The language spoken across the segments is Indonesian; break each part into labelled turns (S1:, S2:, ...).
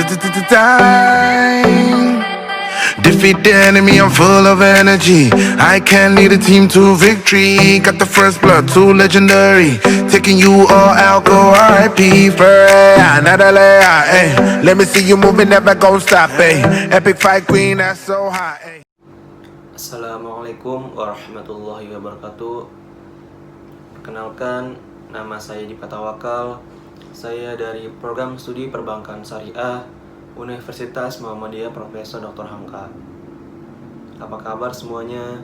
S1: Time. Defeat the enemy, I'm full of energy. I can lead a team to victory. Got the first blood, too legendary. Taking you all out, go RIP for another layer. Ay. Let me see you moving, never gon' stop. Ay. Epic fight queen, that's so hot. Ay.
S2: Assalamualaikum warahmatullahi wabarakatuh. Perkenalkan, nama saya Dipa Tawakal. Saya dari Program Studi Perbankan Syariah Universitas Muhammadiyah Profesor Dr. Hamka. Apa kabar semuanya?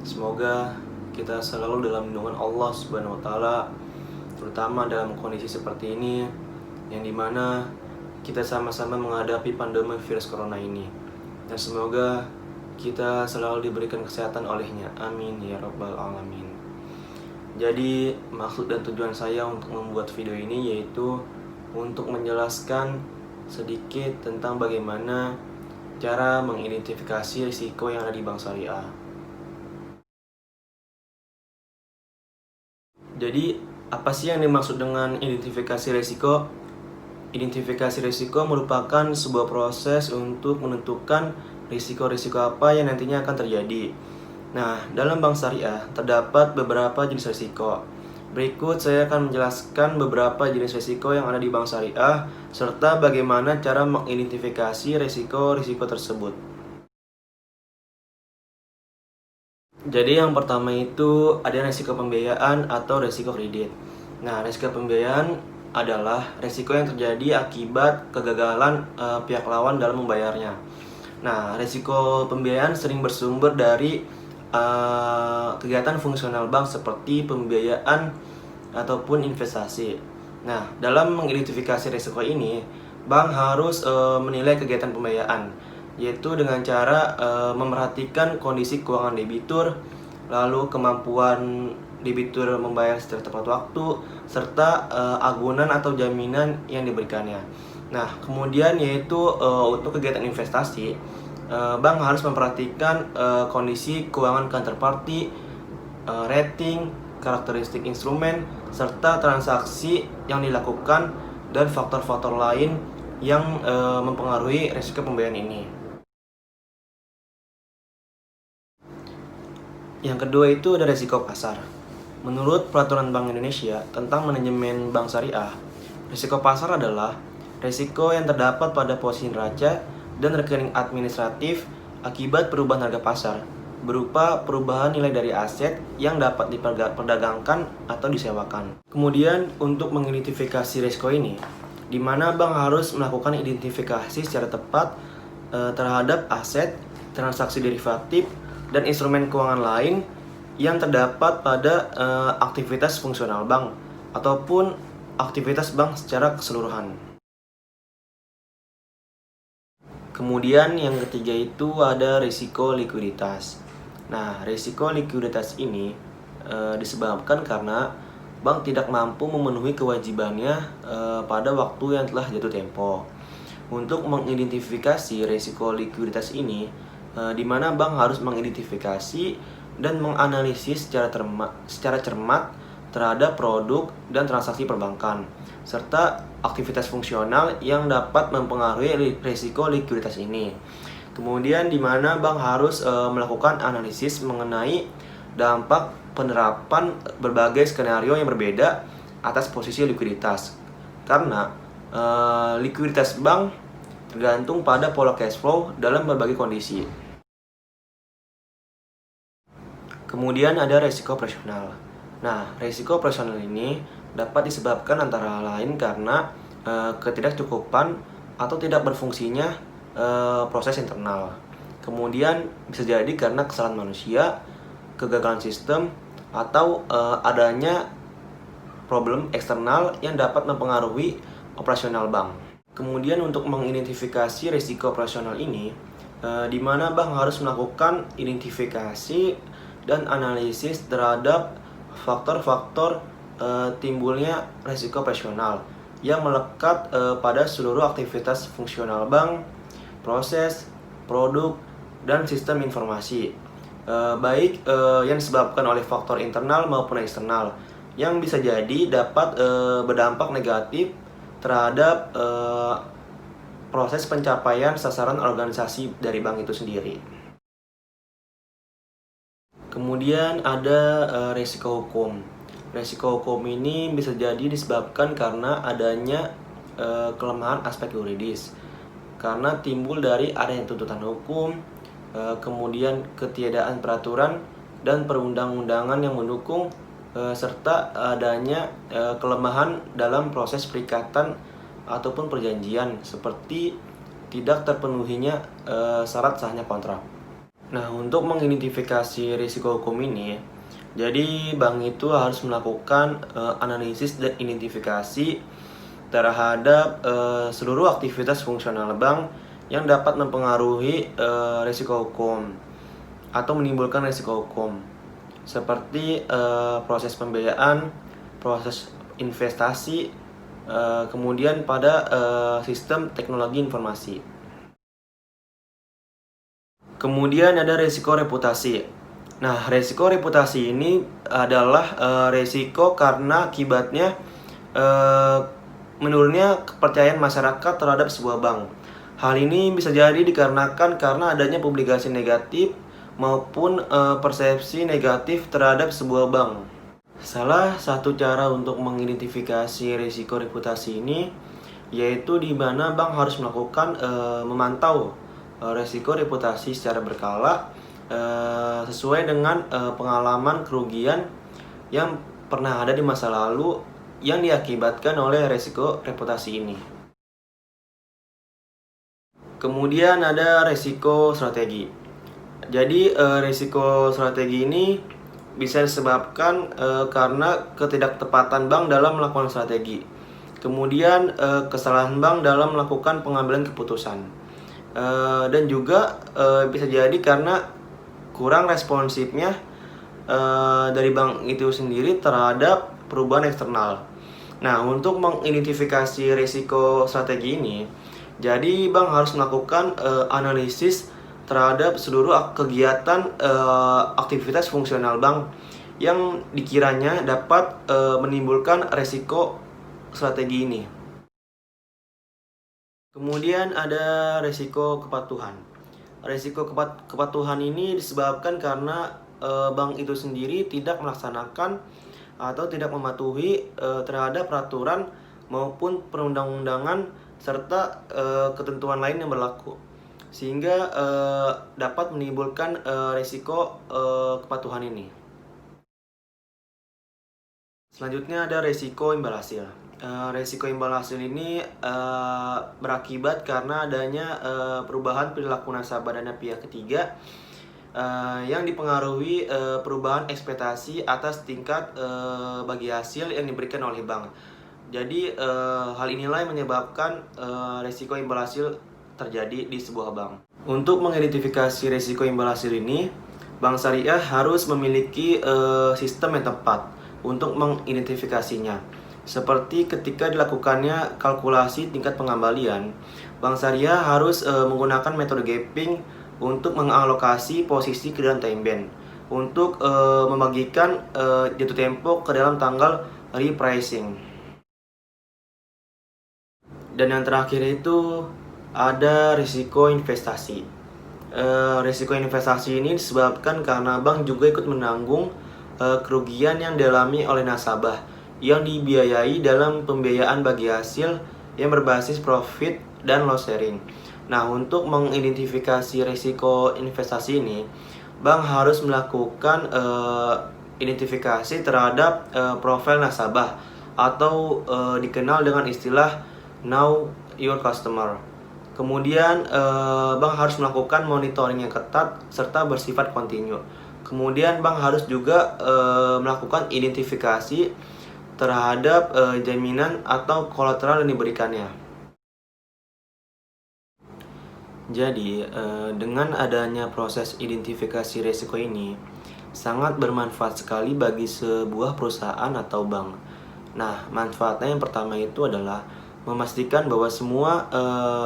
S2: Semoga kita selalu dalam lindungan Allah Subhanahu wa Ta'ala, terutama dalam kondisi seperti ini, yang dimana kita sama-sama menghadapi pandemi virus corona ini. Dan semoga kita selalu diberikan kesehatan olehnya. Amin ya rabbal alamin. Jadi maksud dan tujuan saya untuk membuat video ini yaitu untuk menjelaskan sedikit tentang bagaimana cara mengidentifikasi risiko yang ada di bank syariah. Jadi apa sih yang dimaksud dengan identifikasi risiko? Identifikasi risiko merupakan sebuah proses untuk menentukan risiko-risiko apa yang nantinya akan terjadi. Nah, dalam bank syariah terdapat beberapa jenis risiko. Berikut saya akan menjelaskan beberapa jenis risiko yang ada di bank syariah serta bagaimana cara mengidentifikasi risiko-risiko tersebut. Jadi yang pertama itu ada risiko pembiayaan atau risiko kredit. Nah, risiko pembiayaan adalah risiko yang terjadi akibat kegagalan pihak lawan dalam membayarnya. Nah, risiko pembiayaan sering bersumber dari kegiatan fungsional bank seperti pembiayaan ataupun investasi. Nah, dalam mengidentifikasi risiko ini, bank harus menilai kegiatan pembiayaan, yaitu dengan cara memerhatikan kondisi keuangan debitur, lalu kemampuan debitur membayar secara tepat waktu, serta agunan atau jaminan yang diberikannya. Nah, kemudian yaitu untuk kegiatan investasi, bank harus memperhatikan kondisi keuangan counterparty, rating, karakteristik instrumen, serta transaksi yang dilakukan dan faktor-faktor lain yang mempengaruhi risiko pembiayaan ini. Yang kedua itu ada risiko pasar. Menurut Peraturan Bank Indonesia tentang manajemen bank syariah, risiko pasar adalah risiko yang terdapat pada posisi neraca dan rekening administratif akibat perubahan harga pasar berupa perubahan nilai dari aset yang dapat diperdagangkan atau disewakan. Kemudian untuk mengidentifikasi risiko ini, di mana bank harus melakukan identifikasi secara tepat terhadap aset, transaksi derivatif, dan instrumen keuangan lain yang terdapat pada aktivitas fungsional bank ataupun aktivitas bank secara keseluruhan. Kemudian yang ketiga itu ada risiko likuiditas. Nah, risiko likuiditas ini disebabkan karena bank tidak mampu memenuhi kewajibannya pada waktu yang telah jatuh tempo. Untuk mengidentifikasi risiko likuiditas ini, di mana bank harus mengidentifikasi dan menganalisis secara cermat terhadap produk dan transaksi perbankan, serta aktivitas fungsional yang dapat mempengaruhi risiko likuiditas ini. Kemudian di mana bank harus melakukan analisis mengenai dampak penerapan berbagai skenario yang berbeda atas posisi likuiditas. Karena likuiditas bank tergantung pada pola cash flow dalam berbagai kondisi. Kemudian ada risiko operasional. Nah, risiko operasional ini dapat disebabkan antara lain karena ketidakcukupan atau tidak berfungsinya proses internal. Kemudian bisa jadi karena kesalahan manusia, kegagalan sistem, atau adanya problem eksternal yang dapat mempengaruhi operasional bank. Kemudian untuk mengidentifikasi risiko operasional ini, di mana bank harus melakukan identifikasi dan analisis terhadap faktor-faktor timbulnya risiko operasional yang melekat pada seluruh aktivitas fungsional bank, proses, produk, dan sistem informasi, baik yang disebabkan oleh faktor internal maupun eksternal, yang bisa jadi dapat berdampak negatif terhadap proses pencapaian sasaran organisasi dari bank itu sendiri. Kemudian ada resiko hukum. Resiko hukum ini bisa jadi disebabkan karena adanya kelemahan aspek yuridis, karena timbul dari adanya tuntutan hukum, kemudian ketiadaan peraturan dan perundang-undangan yang mendukung, serta adanya kelemahan dalam proses perikatan ataupun perjanjian, seperti tidak terpenuhinya syarat sahnya kontrak. Nah, untuk mengidentifikasi risiko hukum ini, jadi bank itu harus melakukan analisis dan identifikasi terhadap seluruh aktivitas fungsional bank yang dapat mempengaruhi risiko hukum atau menimbulkan risiko hukum, seperti proses pembiayaan, proses investasi, kemudian pada sistem teknologi informasi. Kemudian ada resiko reputasi. Nah, resiko reputasi ini adalah resiko karena akibatnya menurunnya kepercayaan masyarakat terhadap sebuah bank. Hal ini bisa jadi dikarenakan karena adanya publikasi negatif maupun persepsi negatif terhadap sebuah bank. Salah satu cara untuk mengidentifikasi risiko reputasi ini yaitu di mana bank harus melakukan memantau resiko reputasi secara berkala sesuai dengan pengalaman kerugian yang pernah ada di masa lalu yang diakibatkan oleh resiko reputasi ini. Kemudian ada resiko strategi. Jadi resiko strategi ini bisa disebabkan karena ketidaktepatan bank dalam melakukan strategi. Kemudian kesalahan bank dalam melakukan pengambilan keputusan. Dan juga bisa jadi karena kurang responsifnya dari bank itu sendiri terhadap perubahan eksternal. Nah, untuk mengidentifikasi risiko strategi ini, jadi bank harus melakukan analisis terhadap seluruh kegiatan aktivitas fungsional bank yang dikiranya dapat menimbulkan risiko strategi ini. Kemudian ada resiko kepatuhan. Resiko kepatuhan ini disebabkan karena bank itu sendiri tidak melaksanakan atau tidak mematuhi terhadap peraturan maupun perundang-undangan serta ketentuan lain yang berlaku, sehingga dapat menimbulkan resiko kepatuhan ini. Selanjutnya ada resiko imbal hasil. Resiko imbal hasil ini berakibat karena adanya perubahan perilaku nasabah dan pihak ketiga yang dipengaruhi perubahan ekspektasi atas tingkat bagi hasil yang diberikan oleh bank. Jadi hal inilah yang menyebabkan resiko imbal hasil terjadi di sebuah bank. Untuk mengidentifikasi resiko imbal hasil ini, bank syariah harus memiliki sistem yang tepat untuk mengidentifikasinya. Seperti ketika dilakukannya kalkulasi tingkat pengembalian, bank syariah harus menggunakan metode gapping untuk mengalokasi posisi ke dalam time band untuk membagikan jatuh tempo ke dalam tanggal repricing. Dan yang terakhir itu ada risiko investasi. Risiko investasi ini disebabkan karena bank juga ikut menanggung kerugian yang dialami oleh nasabah yang dibiayai dalam pembiayaan bagi hasil yang berbasis profit dan loss sharing. Nah, untuk mengidentifikasi risiko investasi ini, bank harus melakukan identifikasi terhadap profil nasabah atau dikenal dengan istilah Know Your Customer. Kemudian bank harus melakukan monitoring yang ketat serta bersifat kontinu. Kemudian bank harus juga melakukan identifikasi terhadap jaminan atau kolateral yang diberikannya. Jadi, dengan adanya proses identifikasi risiko ini sangat bermanfaat sekali bagi sebuah perusahaan atau bank. Nah, manfaatnya yang pertama itu adalah memastikan bahwa semua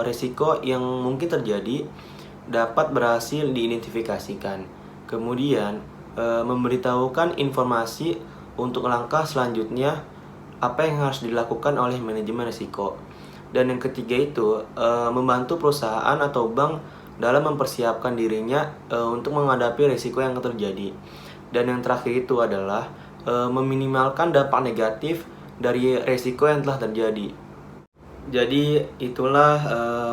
S2: risiko yang mungkin terjadi dapat berhasil diidentifikasikan. Kemudian, memberitahukan informasi untuk langkah selanjutnya apa yang harus dilakukan oleh manajemen risiko. Dan yang ketiga itu membantu perusahaan atau bank dalam mempersiapkan dirinya untuk menghadapi risiko yang terjadi. Dan yang terakhir itu adalah meminimalkan dampak negatif dari risiko yang telah terjadi. Jadi itulah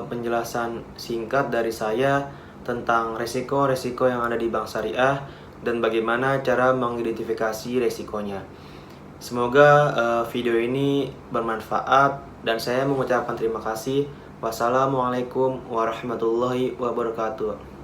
S2: penjelasan singkat dari saya tentang risiko-risiko yang ada di bank syariah dan bagaimana cara mengidentifikasi risikonya. Semoga video ini bermanfaat dan saya mengucapkan terima kasih. Wassalamualaikum warahmatullahi wabarakatuh.